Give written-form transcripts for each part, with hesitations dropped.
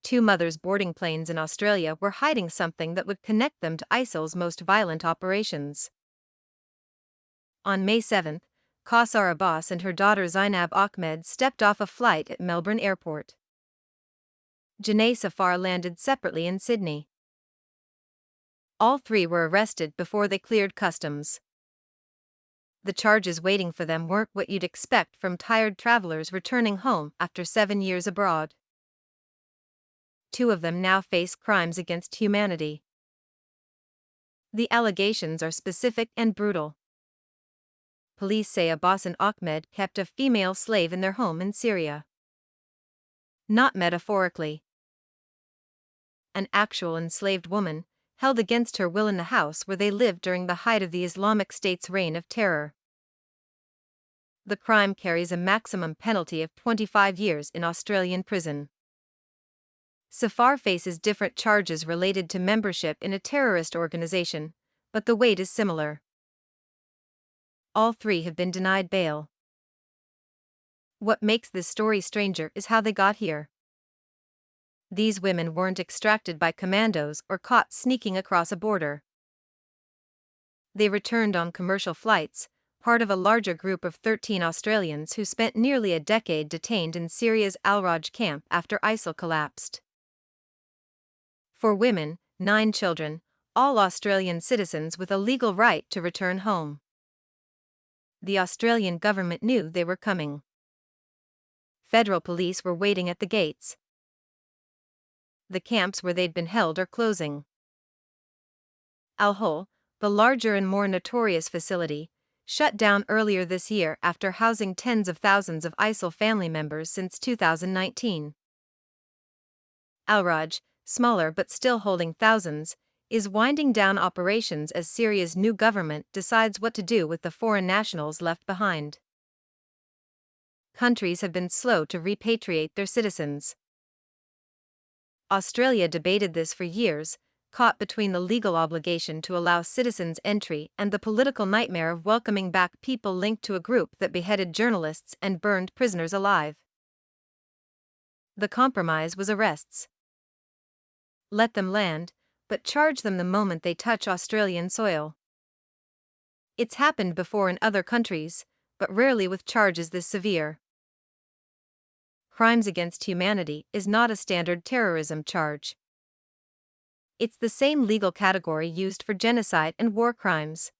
Two mothers boarding planes in Australia were hiding something that would connect them to ISIL's most violent operations. On May 7, Kawsar Abbas and her daughter Zeinab Ahmed stepped off a flight at Melbourne Airport. Janai Safar landed separately in Sydney. All three were arrested before they cleared customs. The charges waiting for them weren't what you'd expect from tired travelers returning home after 7 years abroad. Two of them now face crimes against humanity. The allegations are specific and brutal. Police say Abbas and Ahmed kept a female slave in their home in Syria. Not metaphorically. An actual enslaved woman, held against her will in the house where they lived during the height of the Islamic State's reign of terror. The crime carries a maximum penalty of 25 years in Australian prison. Safar faces different charges related to membership in a terrorist organization, but the weight is similar. All three have been denied bail. What makes this story stranger is how they got here. These women weren't extracted by commandos or caught sneaking across a border. They returned on commercial flights, part of a larger group of 13 Australians who spent nearly a decade detained in Syria's Al-Roj camp after ISIL collapsed. 4 women, 9 children, all Australian citizens with a legal right to return home. The Australian government knew they were coming. Federal police were waiting at the gates. The camps where they'd been held are closing. Al-Roj, the larger and more notorious facility, shut down earlier this year after housing tens of thousands of ISIL family members since 2019. Al-Roj, smaller but still holding thousands, is winding down operations as Syria's new government decides what to do with the foreign nationals left behind. Countries have been slow to repatriate their citizens. Australia debated this for years, caught between the legal obligation to allow citizens entry and the political nightmare of welcoming back people linked to a group that beheaded journalists and burned prisoners alive. The compromise was arrests. Let them land, but charge them the moment they touch Australian soil. It's happened before in other countries, but rarely with charges this severe. Crimes against humanity is not a standard terrorism charge. It's the same legal category used for genocide and war crimes.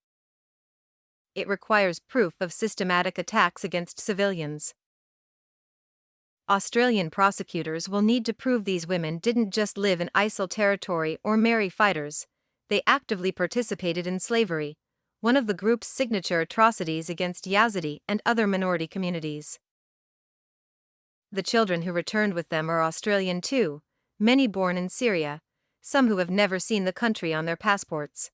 It requires proof of systematic attacks against civilians. Australian prosecutors will need to prove these women didn't just live in ISIL territory or marry fighters, they actively participated in slavery, one of the group's signature atrocities against Yazidi and other minority communities. The children who returned with them are Australian too, many born in Syria, some who have never seen the country on their passports.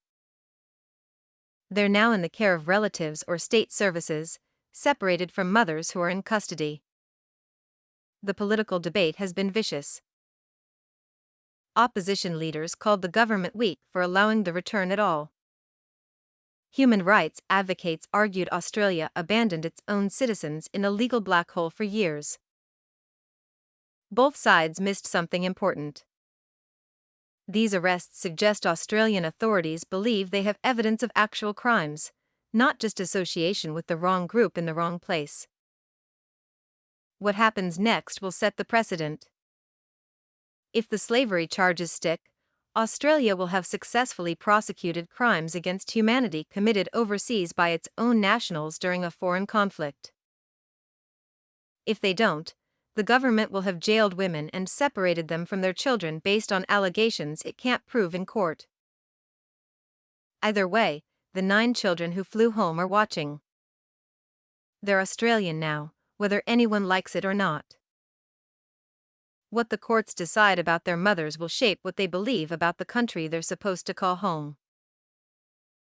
They're now in the care of relatives or state services, separated from mothers who are in custody. The political debate has been vicious. Opposition leaders called the government weak for allowing the return at all. Human rights advocates argued Australia abandoned its own citizens in a legal black hole for years. Both sides missed something important. These arrests suggest Australian authorities believe they have evidence of actual crimes, not just association with the wrong group in the wrong place. What happens next will set the precedent. If the slavery charges stick, Australia will have successfully prosecuted crimes against humanity committed overseas by its own nationals during a foreign conflict. If they don't, the government will have jailed women and separated them from their children based on allegations it can't prove in court. Either way, the 9 children who flew home are watching. They're Australian now, whether anyone likes it or not. What the courts decide about their mothers will shape what they believe about the country they're supposed to call home.